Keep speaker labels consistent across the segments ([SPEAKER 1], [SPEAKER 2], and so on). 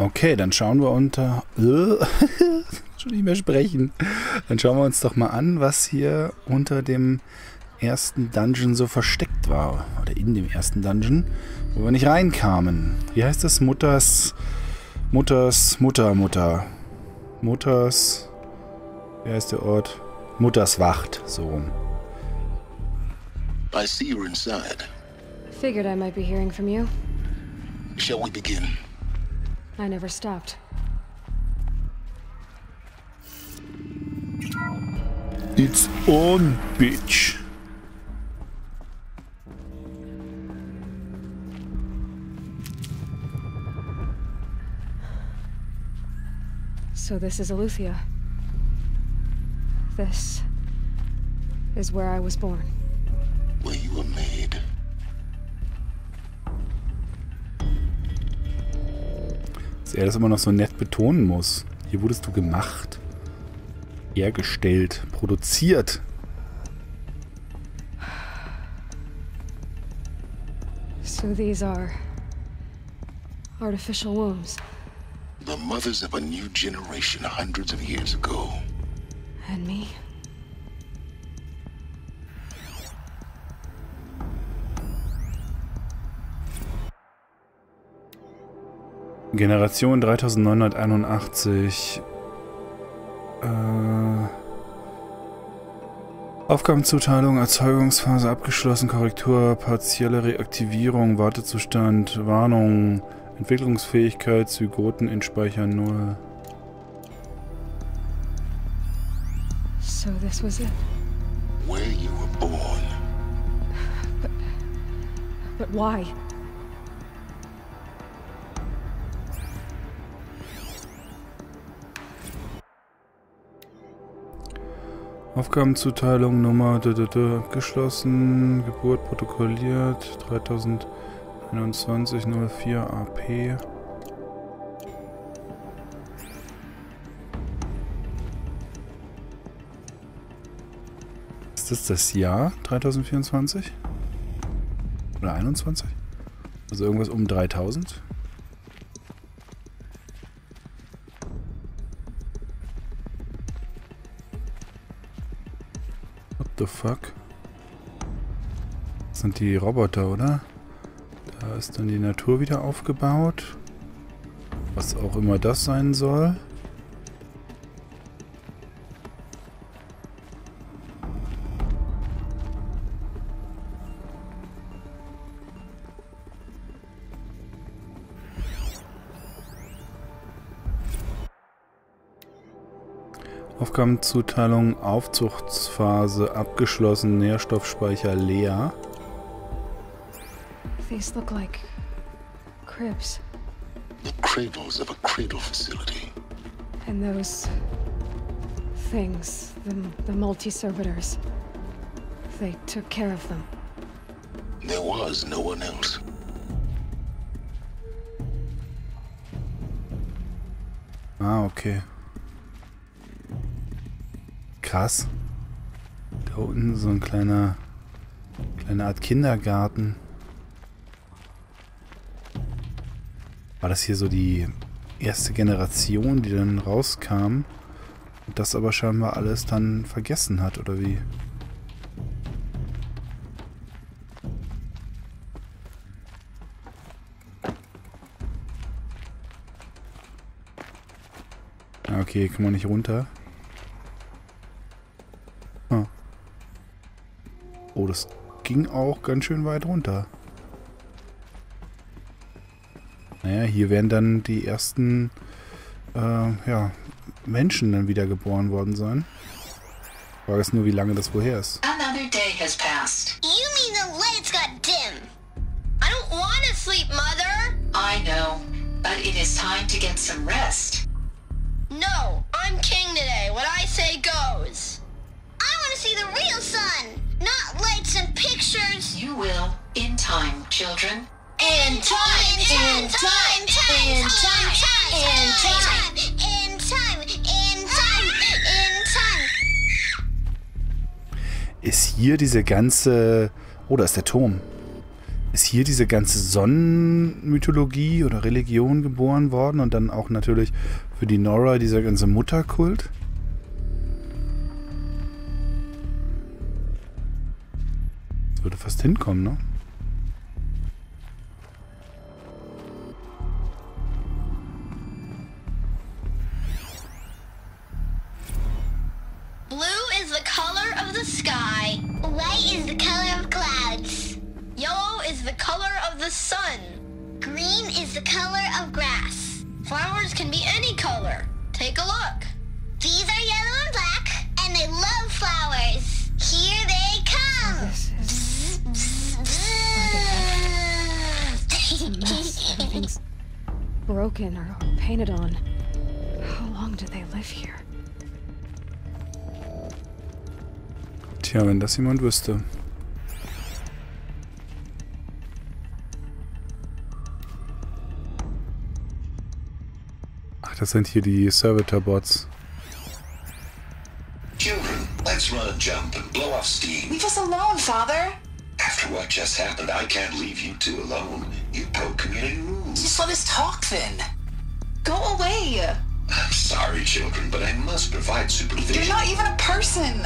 [SPEAKER 1] Okay, dann schauen wir unter... schon nicht mehr sprechen. Dann schauen wir uns doch mal an, was hier unter dem ersten Dungeon so versteckt war. Oder in dem ersten Dungeon, wo wir nicht reinkamen. Wie heißt das? Mutters... Wie heißt der Ort? Mutters Wacht, so rum.
[SPEAKER 2] I see you're inside.
[SPEAKER 3] Figured I might be hearing from you.
[SPEAKER 2] Shall we begin?
[SPEAKER 3] I never stopped.
[SPEAKER 1] It's on, bitch.
[SPEAKER 3] So this is Eleuthia. This is where I was born.
[SPEAKER 2] Where you were made.
[SPEAKER 1] Dass er das immer noch so nett betonen muss. Hier wurdest du gemacht, hergestellt, produziert.
[SPEAKER 3] So these are artificial wombs.
[SPEAKER 2] The mothers of a new generation hundreds of years ago.
[SPEAKER 3] And me?
[SPEAKER 1] Generation 3981. Aufgabenzuteilung, Erzeugungsphase abgeschlossen, Korrektur, partielle Reaktivierung, Wartezustand, Warnung, Entwicklungsfähigkeit, Zygoten in Speicher 0.
[SPEAKER 3] So this was it.
[SPEAKER 2] Where you were born.
[SPEAKER 3] But why?
[SPEAKER 1] Aufgabenzuteilung, Nummer, abgeschlossen, Geburt protokolliert, 3021 04 AP. Ist das das Jahr 3024? Oder 21? Also irgendwas um 3000? The fuck? Das sind die Roboter, oder? Da ist dann die Natur wieder aufgebaut. Was auch immer das sein soll. Aufgabenzuteilung, Aufzuchtsphase abgeschlossen, Nährstoffspeicher leer.
[SPEAKER 3] These look like cribs.
[SPEAKER 2] The cradles of a cradle facility.
[SPEAKER 3] And those things, the multi-servitors, they took care of them.
[SPEAKER 2] There was no one else.
[SPEAKER 1] Ah, okay. Krass. Da unten so ein kleine Art Kindergarten. War das hier so die erste Generation, die dann rauskam und das aber scheinbar alles dann vergessen hat, oder wie? Okay, kann man nicht runter. Oh, das ging auch ganz schön weit runter. Naja, hier werden dann die ersten ja, Menschen dann wieder geboren worden sein. Ich frage es nur, wie lange das woher ist.
[SPEAKER 4] Another day has passed.
[SPEAKER 5] You mean the lights got dim? I don't want to sleep, Mother!
[SPEAKER 4] I know, but it is time to get some rest.
[SPEAKER 5] No, I'm king today. What I say goes. I want to see the real sun, not lights and pictures.
[SPEAKER 4] You will, in time, children.
[SPEAKER 5] In time, in time, in time, in time, in time, in time, in time.
[SPEAKER 1] Ist hier diese ganze... Oh, da ist der Turm. Ist hier diese ganze Sonnenmythologie oder Religion geboren worden und dann auch natürlich für die Nora dieser ganze Mutterkult? Das würde fast hinkommen, ne?
[SPEAKER 5] Blue is the color of the sky. White is the color of clouds. Yellow is the color of the sun. Green is the color of grass. Flowers can be any color. Take a look. These are yellow and black, and they love flowers. Here they come.
[SPEAKER 3] This is a mess. Everything's broken or painted on. How long did they live here?
[SPEAKER 1] Tja, wenn das jemand wüsste. Ach, das sind hier die Servitor-Bots.
[SPEAKER 2] Children, let's run and jump and blow off steam.
[SPEAKER 6] Leave us alone, Father.
[SPEAKER 2] After what just happened, I can't leave you two alone. You broke community rules.
[SPEAKER 6] Just let us talk then. Go away.
[SPEAKER 2] I'm sorry, children, but I must provide supervision.
[SPEAKER 6] You're not even a person.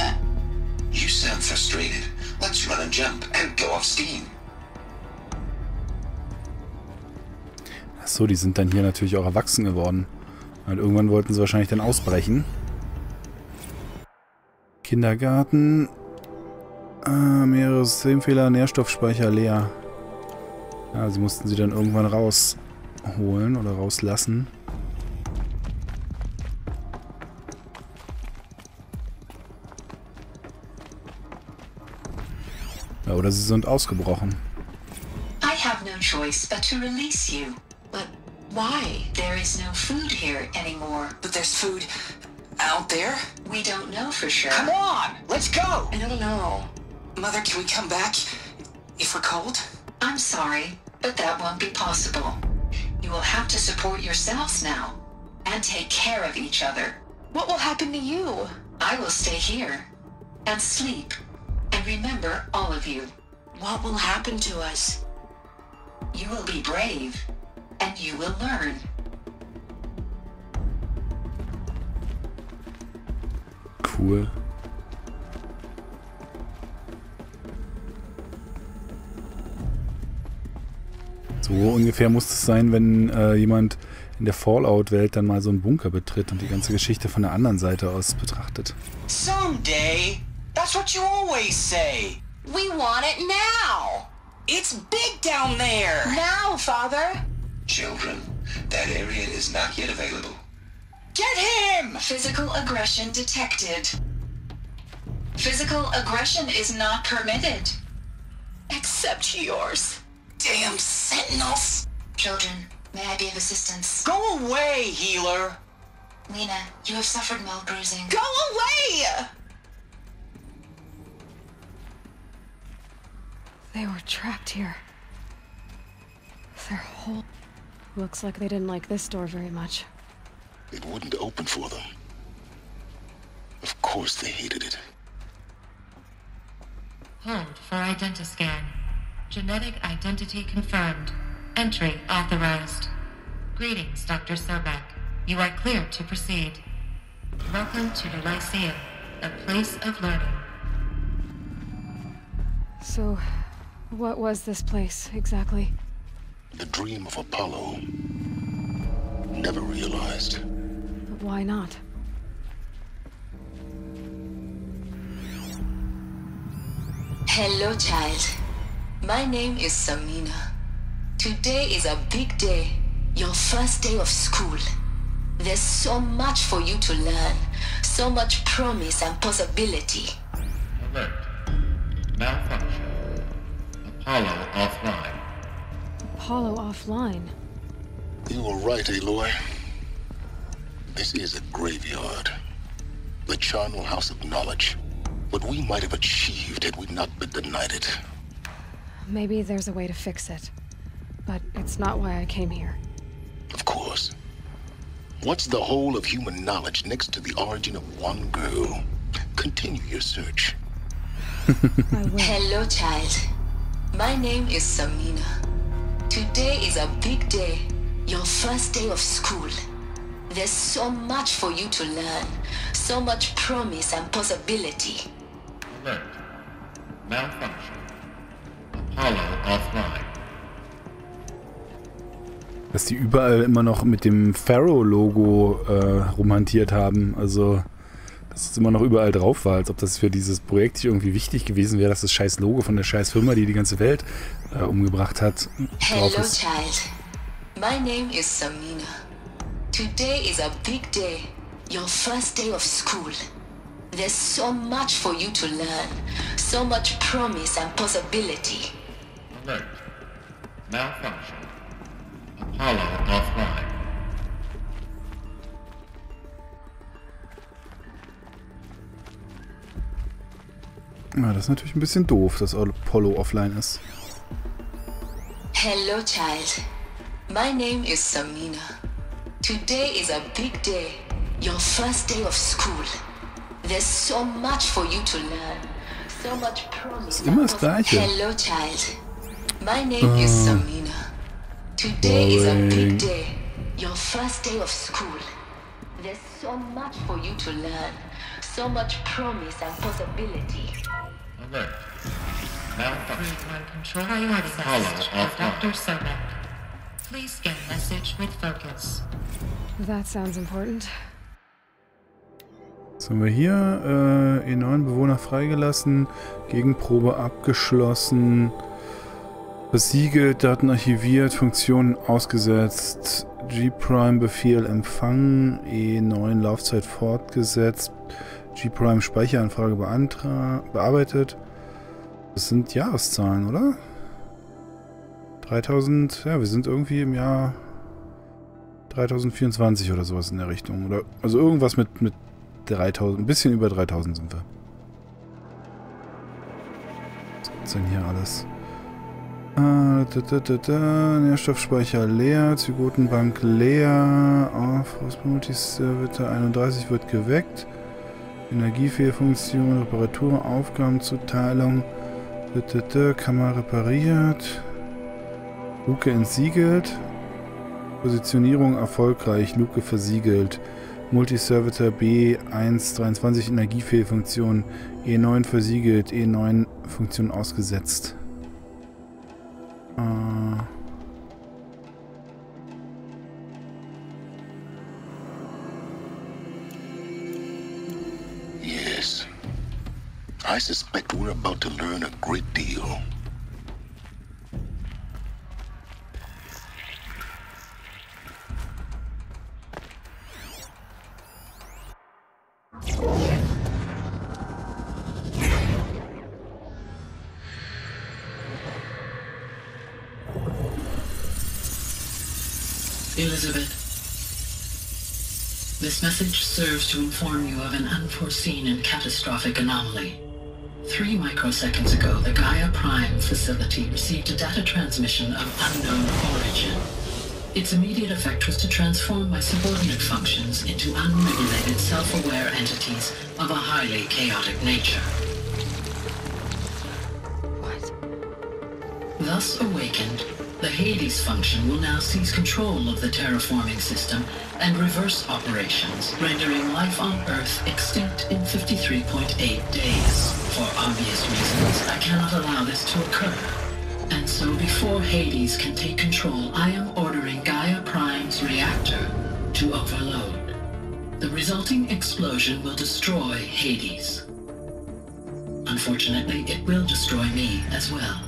[SPEAKER 2] You sound frustrated. Let's run and jump and blow off steam.
[SPEAKER 1] Achso, die sind dann hier natürlich auch erwachsen geworden. Und irgendwann wollten sie wahrscheinlich dann ausbrechen. Kindergarten. Mehrere Systemfehler, Nährstoffspeicher leer. Ja, sie mussten sie dann irgendwann rausholen oder rauslassen. Ja, oder sie sind ausgebrochen.
[SPEAKER 4] I have no choice but to release you.
[SPEAKER 6] But why?
[SPEAKER 4] There is no food here anymore.
[SPEAKER 6] But there's food out there?
[SPEAKER 4] We don't know for sure.
[SPEAKER 6] Come on, let's go. I don't know. Mother, can we come back if we're cold?
[SPEAKER 4] I'm sorry, but that won't be possible. You will have to support yourselves now and take care of each other.
[SPEAKER 6] What will happen to you?
[SPEAKER 4] I will stay here and sleep and remember all of you.
[SPEAKER 6] What will happen to us?
[SPEAKER 4] You will be brave and you will learn.
[SPEAKER 1] Cool. So ungefähr muss es sein, wenn jemand in der Fallout-Welt dann mal so einen Bunker betritt und die ganze Geschichte von der anderen Seite aus betrachtet.
[SPEAKER 7] Someday. That's what you always say.
[SPEAKER 6] We want it now.
[SPEAKER 7] It's big down there.
[SPEAKER 6] Now, Father.
[SPEAKER 2] Children, that area is not yet available.
[SPEAKER 7] Get him!
[SPEAKER 4] Physical aggression detected. Physical aggression is not permitted.
[SPEAKER 6] Except yours.
[SPEAKER 7] Damn sentinels.
[SPEAKER 4] Children, may I be of assistance?
[SPEAKER 7] Go away, healer.
[SPEAKER 4] Lena, you have suffered mild bruising.
[SPEAKER 6] Go away!
[SPEAKER 3] They were trapped here. Their whole... Looks like they didn't like this door very much.
[SPEAKER 2] It wouldn't open for them. Of course they hated it.
[SPEAKER 8] Hold for identiscan. Genetic identity confirmed. Entry authorized. Greetings, Dr. Sobek. You are cleared to proceed. Welcome to the Lyceum, a place of learning.
[SPEAKER 3] So, what was this place, exactly?
[SPEAKER 2] The dream of Apollo. Never realized.
[SPEAKER 3] But why not?
[SPEAKER 9] Hello, child. My name is Samina. Today is a big day. Your first day of school. There's so much for you to learn. So much promise and possibility.
[SPEAKER 10] Alert. Malfunction. Apollo offline.
[SPEAKER 3] Apollo offline.
[SPEAKER 2] You were right, Aloy. This is a graveyard. The charnel house of knowledge. What we might have achieved had we not been denied it.
[SPEAKER 3] Maybe there's a way to fix it. But it's not why I came here.
[SPEAKER 2] Of course. What's the whole of human knowledge next to the origin of one girl? Continue your search.
[SPEAKER 3] I will.
[SPEAKER 9] Hello, child. My name is Samina. Today is a big day. Your first day of school. There's so much for you to learn. So much promise and possibility.
[SPEAKER 10] Alert. Malfunction. Apollo offline.
[SPEAKER 1] Dass die überall immer noch mit dem Pharaoh-Logo rumhantiert haben. Also, dass es immer noch überall drauf war, als ob das für dieses Projekt nicht irgendwie wichtig gewesen wäre, dass das scheiß Logo von der scheiß Firma, die die ganze Welt umgebracht hat, drauf ist.
[SPEAKER 9] Hello, child. My name is Samina. Today is a big day. Your first day of school. There's so much for you to learn. So much promise and possibility.
[SPEAKER 10] Alert. Malfunction. Apollo offline.
[SPEAKER 1] Ja, das ist natürlich ein bisschen doof, dass Apollo offline ist.
[SPEAKER 9] Hello, child. My name is Samina. Today is a big day. Your first day of school. There's so much for you to learn. So much promise.
[SPEAKER 1] Ist immer das Gleiche.
[SPEAKER 9] Hello, child. My name is Samina. Today is a big day. Your first day of school. There's so much for you to learn. So much promise and possibility.
[SPEAKER 10] Alert. Malfunction.
[SPEAKER 8] Real-time control priority message for Dr. Sobek. Please scan message with focus.
[SPEAKER 3] That sounds important.
[SPEAKER 1] Was haben wir hier? E9 Bewohner freigelassen, Gegenprobe abgeschlossen, besiegelt, Daten archiviert, Funktionen ausgesetzt, G-Prime Befehl empfangen, E9 Laufzeit fortgesetzt, G-Prime Speicheranfrage bearbeitet. Das sind Jahreszahlen, oder? 3000, ja, wir sind irgendwie im Jahr 3024 oder sowas in der Richtung. Oder, also irgendwas mit 3000, ein bisschen über 3000 sind wir. Was gibt's denn hier alles? Nährstoffspeicher leer, Zygotenbank leer, Multiservitor 31 wird geweckt, Energiefehlfunktion, Reparatur, Aufgabenzuteilung, Kammer repariert, Luke entsiegelt, Positionierung erfolgreich, Luke versiegelt, Multiservitor B123 Energiefehlfunktion, E9 versiegelt, E9 Funktion ausgesetzt.
[SPEAKER 2] Yes. I suspect we're about to learn a great deal.
[SPEAKER 11] Elizabeth, this message serves to inform you of an unforeseen and catastrophic anomaly. 3 microseconds ago, the Gaia Prime facility received a data transmission of unknown origin. Its immediate effect was to transform my subordinate functions into unregulated, self-aware entities of a highly chaotic nature.
[SPEAKER 3] What?
[SPEAKER 11] Thus awakened, the Hades function will now seize control of the terraforming system and reverse operations, rendering life on Earth extinct in 53.8 days. For obvious reasons, I cannot allow this to occur. And so before Hades can take control, I am ordering Gaia Prime's reactor to overload. The resulting explosion will destroy Hades. Unfortunately, it will destroy me as well.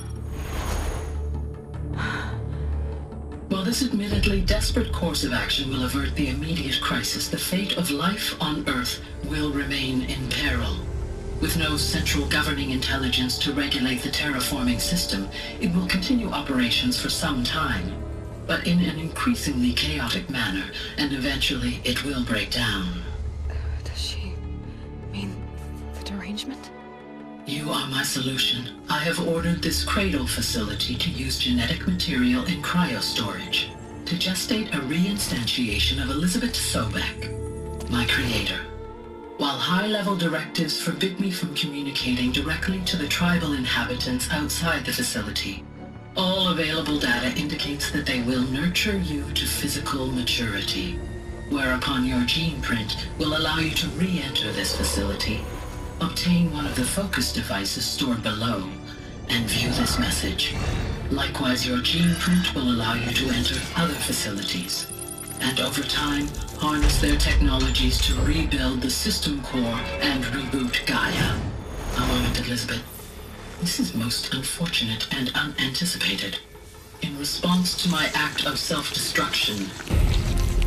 [SPEAKER 11] While this admittedly desperate course of action will avert the immediate crisis, the fate of life on Earth will remain in peril. With no central governing intelligence to regulate the terraforming system, it will continue operations for some time, but in an increasingly chaotic manner, and eventually it will break down.
[SPEAKER 3] Does she mean the derangement?
[SPEAKER 11] You are my solution. I have ordered this cradle facility to use genetic material in cryostorage to gestate a reinstantiation of Elizabeth Sobek, my creator. while high-level directives forbid me from communicating directly to the tribal inhabitants outside the facility. All available data indicates that they will nurture you to physical maturity, whereupon your gene print will allow you to re-enter this facility, obtain one of the focus devices stored below, and view this message. Likewise, your gene print will allow you to enter other facilities, and over time, harness their technologies to rebuild the system core and reboot Gaia. A moment, Elizabeth. This is most unfortunate and unanticipated. In response to my act of self-destruction,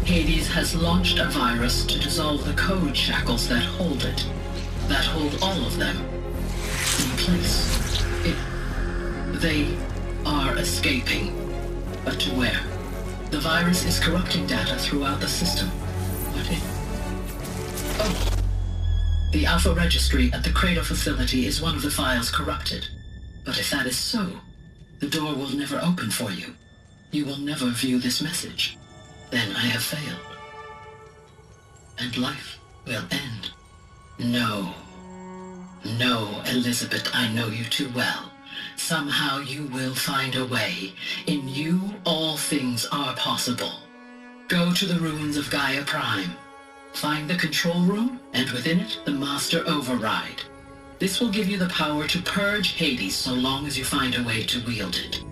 [SPEAKER 11] Hades has launched a virus to dissolve the code shackles that hold it, that hold all of them in place. They are escaping, but to where? The virus is corrupting data throughout the system. Oh. The Alpha Registry at the Cradle facility is one of the files corrupted. But if that is so, the door will never open for you. You will never view this message. Then I have failed. And life will end. No. No, Elizabeth, I know you too well. Somehow you will find a way. In you, all things are possible. Go to the ruins of Gaia Prime. Find the control room, and within it, the Master Override. This will give you the power to purge Hades so long as you find a way to wield it.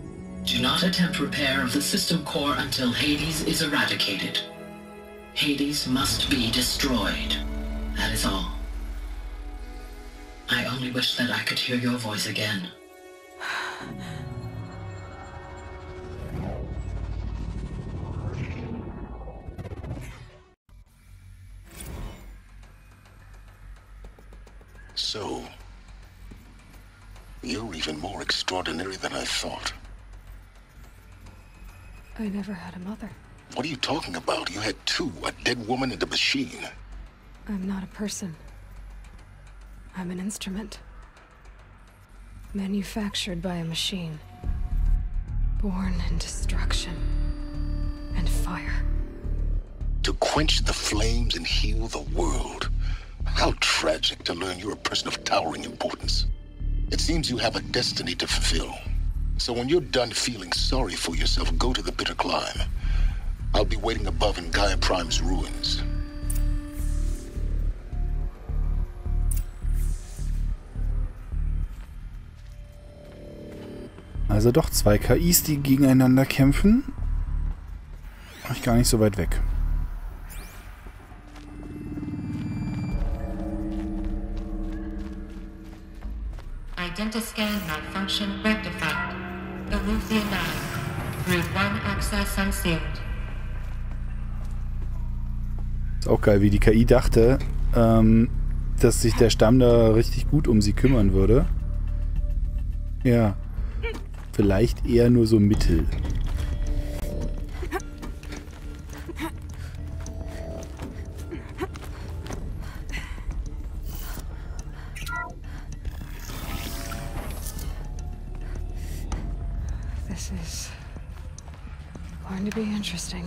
[SPEAKER 11] Do not attempt repair of the system core until Hades is eradicated. Hades must be destroyed. That is all. I only wish that I could hear your voice again.
[SPEAKER 2] So, you're even more extraordinary than I thought.
[SPEAKER 3] I never had a mother.
[SPEAKER 2] What are you talking about? You had two, a dead woman and a machine.
[SPEAKER 3] I'm not a person. I'm an instrument. Manufactured by a machine. Born in destruction and fire.
[SPEAKER 2] To quench the flames and heal the world. How tragic to learn you're a person of towering importance. It seems you have a destiny to fulfill. So when you're done feeling sorry for yourself, go to the bitter climb. I'll be waiting above in Gaia Prime's ruins.
[SPEAKER 1] Also doch zwei KIs, die gegeneinander kämpfen. War ich gar nicht so weit weg.
[SPEAKER 8] Identiscan malfunction rectified. Elufia 9. Group 1 access unsealed.
[SPEAKER 1] Ist auch geil, wie die KI dachte, dass sich der Stamm da richtig gut um sie kümmern würde. Ja. Vielleicht eher nur so mittel.
[SPEAKER 3] This is going to be interesting.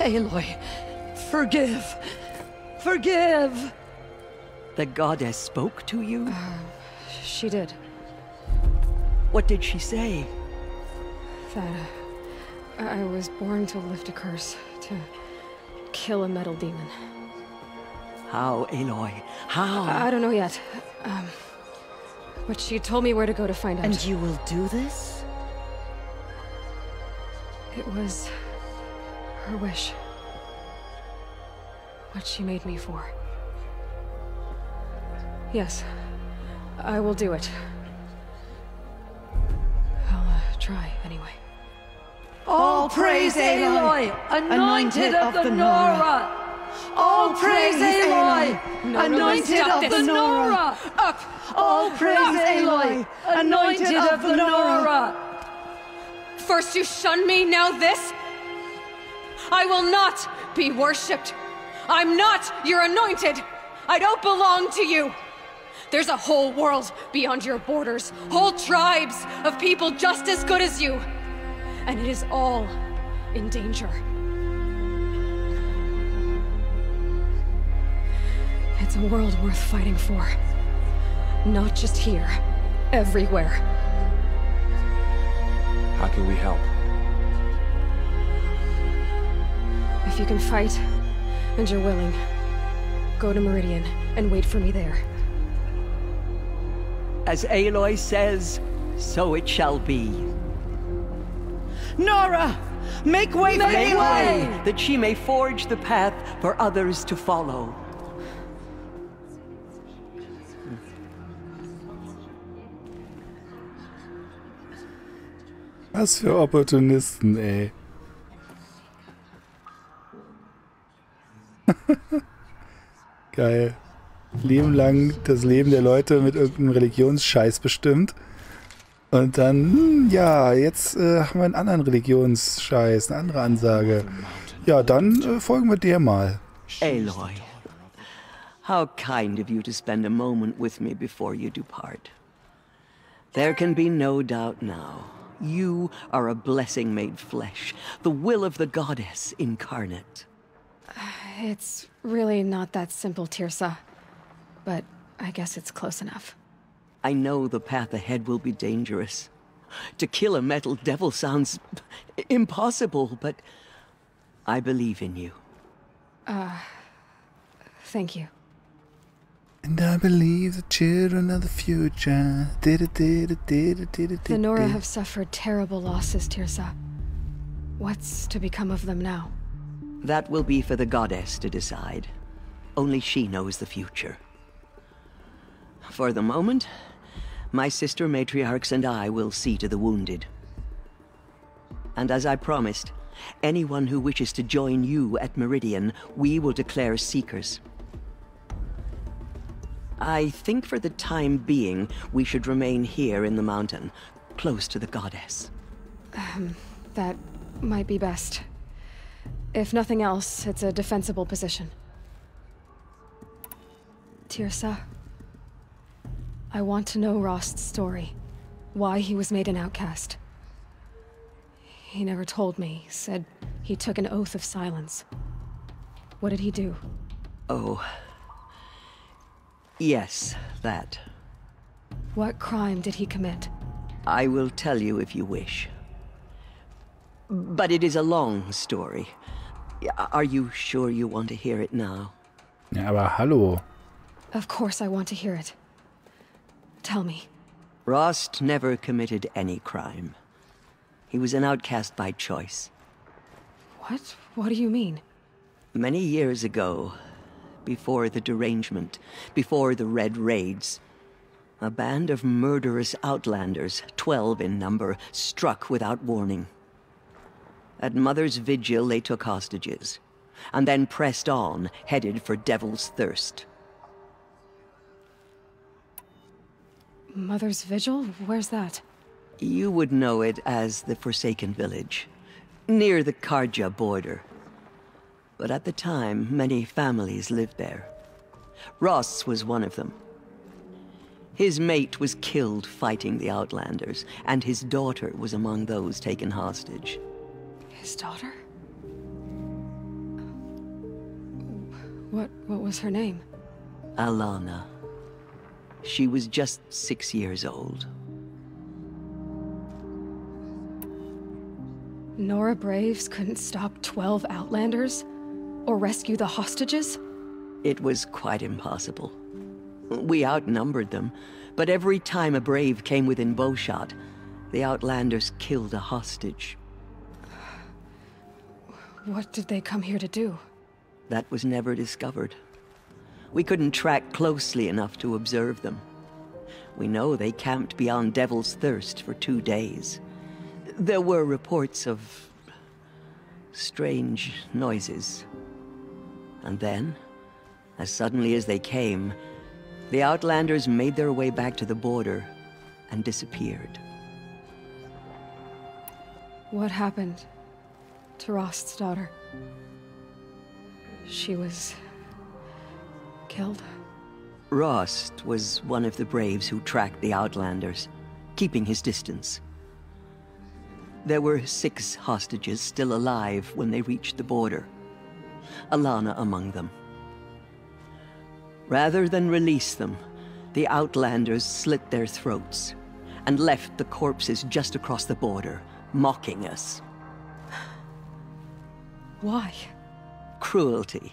[SPEAKER 12] Aloy, forgive! Forgive! The goddess spoke to you?
[SPEAKER 3] She did.
[SPEAKER 12] What did she say?
[SPEAKER 3] That I was born to lift a curse, to kill a metal demon.
[SPEAKER 12] How, Aloy? How?
[SPEAKER 3] I don't know yet. But she told me where to go to find out.
[SPEAKER 12] And you will do this?
[SPEAKER 3] It was her wish. What she made me for. Yes, I will do it. I'll try, anyway.
[SPEAKER 12] All praise Aloy, anointed of the Nora! All praise Aloy, anointed of the Nora!
[SPEAKER 3] Up!
[SPEAKER 12] All praise Aloy, Aloy, anointed of the Nora.
[SPEAKER 3] First you shun me, now this? I will not be worshipped. I'm not your anointed. I don't belong to you. There's a whole world beyond your borders, whole tribes of people just as good as you. And it is all in danger. It's a world worth fighting for. Not just here, everywhere.
[SPEAKER 13] How can we help?
[SPEAKER 3] If you can fight, and you're willing, go to Meridian and wait for me there.
[SPEAKER 12] As Aloy says, so it shall be. Nora! Make way for Aloy! That she may forge the path for others to follow.
[SPEAKER 1] Was für Opportunisten, ey. Geil. Leben lang das Leben der Leute mit irgendeinem Religionsscheiß bestimmt. Und dann, ja, jetzt haben wir einen anderen Religionsscheiß, eine andere Ansage. Ja, dann folgen wir der mal.
[SPEAKER 12] Aloy, how kind of you to spend a moment with me before you depart. There can be no doubt now. You are a blessing made flesh, the will of the goddess incarnate.
[SPEAKER 3] It's really not that simple, Tirsa. But I guess it's close enough.
[SPEAKER 12] I know the path ahead will be dangerous. To kill a metal devil sounds impossible, but I believe in you.
[SPEAKER 3] Thank you.
[SPEAKER 1] And I believe the children of the future.
[SPEAKER 3] The Nora have suffered terrible losses, Tirsa. What's to become of them now?
[SPEAKER 12] That will be for the goddess to decide. Only she knows the future. For the moment, my sister matriarchs and I will see to the wounded. And as I promised, anyone who wishes to join you at Meridian, we will declare seekers. I think for the time being, we should remain here in the mountain, close to the goddess.
[SPEAKER 3] That might be best. If nothing else, it's a defensible position. Tirsa, I want to know Rost's story. Why he was made an outcast. He never told me. Said he took an oath of silence. What did he do?
[SPEAKER 12] Oh. Yes, that.
[SPEAKER 3] What crime did he commit?
[SPEAKER 12] I will tell you if you wish. But it is a long story. Are you sure you want to hear it now?
[SPEAKER 1] Ja, aber hallo.
[SPEAKER 3] Of course I want to hear it. Tell me.
[SPEAKER 12] Rost never committed any crime. He was an outcast by choice.
[SPEAKER 3] What? What do you mean?
[SPEAKER 12] Many years ago, before the derangement, before the Red Raids, a band of murderous outlanders, 12 in number, struck without warning. At Mother's Vigil, they took hostages, and then pressed on, headed for Devil's Thirst.
[SPEAKER 3] Mother's Vigil? Where's that?
[SPEAKER 12] You would know it as the Forsaken Village, near the Karja border. But at the time, many families lived there. Ross was one of them. His mate was killed fighting the Outlanders, and his daughter was among those taken hostage.
[SPEAKER 3] His daughter? What was her name?
[SPEAKER 12] Alana. She was just 6 years old.
[SPEAKER 3] Nora Braves couldn't stop 12 Outlanders? Or rescue the hostages?
[SPEAKER 12] It was quite impossible. We outnumbered them, but every time a Brave came within bowshot, the Outlanders killed a hostage.
[SPEAKER 3] What did they come here to do?
[SPEAKER 12] That was never discovered. We couldn't track closely enough to observe them. We know they camped beyond Devil's Thirst for 2 days. There were reports of strange noises. And then, as suddenly as they came, the Outlanders made their way back to the border and disappeared.
[SPEAKER 3] What happened to Rost's daughter? She was killed?
[SPEAKER 12] Rost was one of the braves who tracked the Outlanders, keeping his distance. There were 6 hostages still alive when they reached the border, Alana among them. Rather than release them, the Outlanders slit their throats and left the corpses just across the border, mocking us.
[SPEAKER 3] Why?
[SPEAKER 12] Cruelty.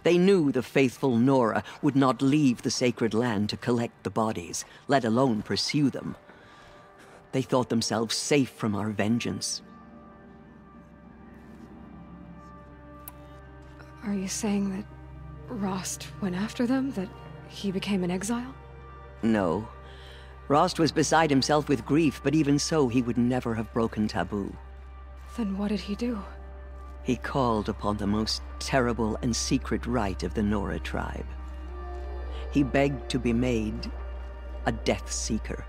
[SPEAKER 12] They knew the faithful Nora would not leave the sacred land to collect the bodies, let alone pursue them. They thought themselves safe from our vengeance.
[SPEAKER 3] Are you saying that Rost went after them? That he became an exile?
[SPEAKER 12] No. Rost was beside himself with grief, but even so, he would never have broken taboo.
[SPEAKER 3] Then what did he do?
[SPEAKER 12] He called upon the most terrible and secret rite of the Nora tribe. He begged to be made a Death Seeker.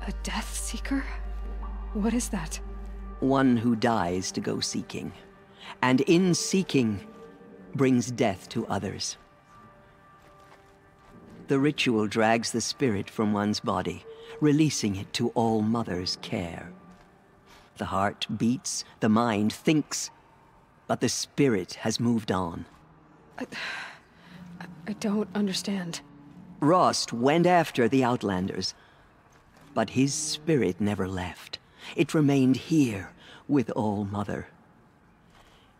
[SPEAKER 3] A Death Seeker? What is that?
[SPEAKER 12] One who dies to go seeking, and in seeking, brings death to others. The ritual drags the spirit from one's body, releasing it to All Mother's care. The heart beats, the mind thinks, but the spirit has moved on.
[SPEAKER 3] I don't understand.
[SPEAKER 12] Rost went after the Outlanders, but his spirit never left. It remained here with All Mother.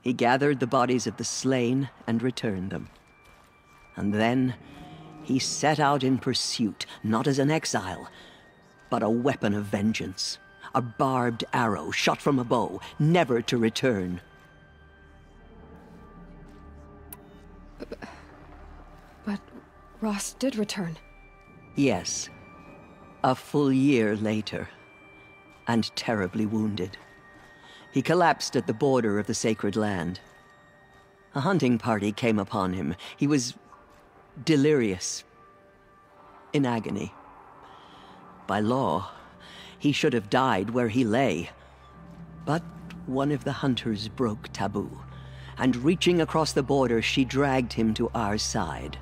[SPEAKER 12] He gathered the bodies of the slain and returned them. And then he set out in pursuit, not as an exile, but a weapon of vengeance. A barbed arrow shot from a bow, never to return.
[SPEAKER 3] But Rost did return.
[SPEAKER 12] Yes. A full year later, and terribly wounded. He collapsed at the border of the sacred land. A hunting party came upon him. He was delirious, in agony. By law, he should have died where he lay. But one of the hunters broke taboo, and reaching across the border, she dragged him to our side.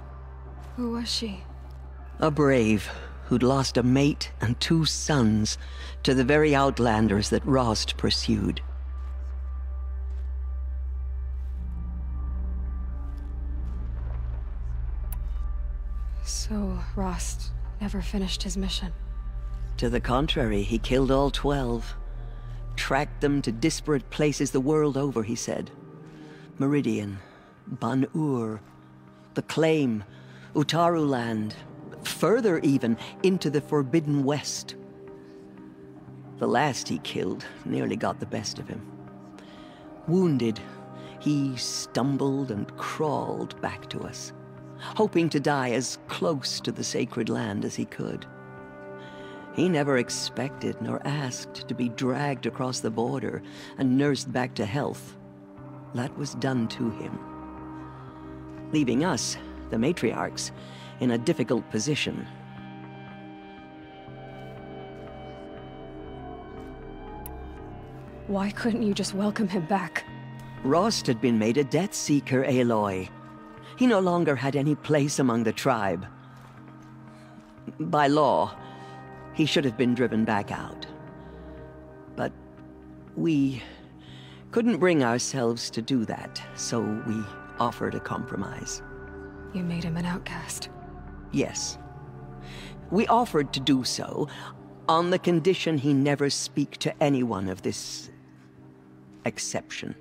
[SPEAKER 3] Who was she?
[SPEAKER 12] A brave who'd lost a mate and 2 sons to the very Outlanders that Rost pursued.
[SPEAKER 3] So Rost never finished his mission?
[SPEAKER 12] To the contrary, he killed all 12. Tracked them to disparate places the world over, he said. Meridian, Ban-Ur, the Claim, Utaru Land, further even, into the Forbidden West. The last he killed nearly got the best of him. Wounded, he stumbled and crawled back to us, hoping to die as close to the sacred land as he could. He never expected nor asked to be dragged across the border and nursed back to health. That was done to him, leaving us, the matriarchs, in a difficult position.
[SPEAKER 3] Why couldn't you just welcome him back?
[SPEAKER 12] Rost had been made a Death Seeker, Aloy. He no longer had any place among the tribe. By law, he should have been driven back out. But we couldn't bring ourselves to do that, so we offered a compromise.
[SPEAKER 3] You made him an outcast?
[SPEAKER 12] Yes. We offered to do so on the condition he never speak to anyone of this exception.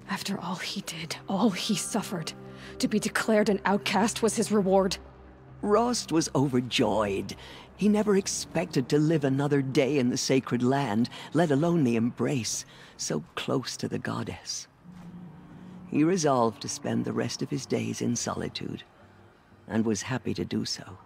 [SPEAKER 3] After all he did, all he suffered, to be declared an outcast was his reward.
[SPEAKER 12] Rost was overjoyed. He never expected to live another day in the sacred land, let alone the embrace, so close to the goddess. He resolved to spend the rest of his days in solitude, and was happy to do so.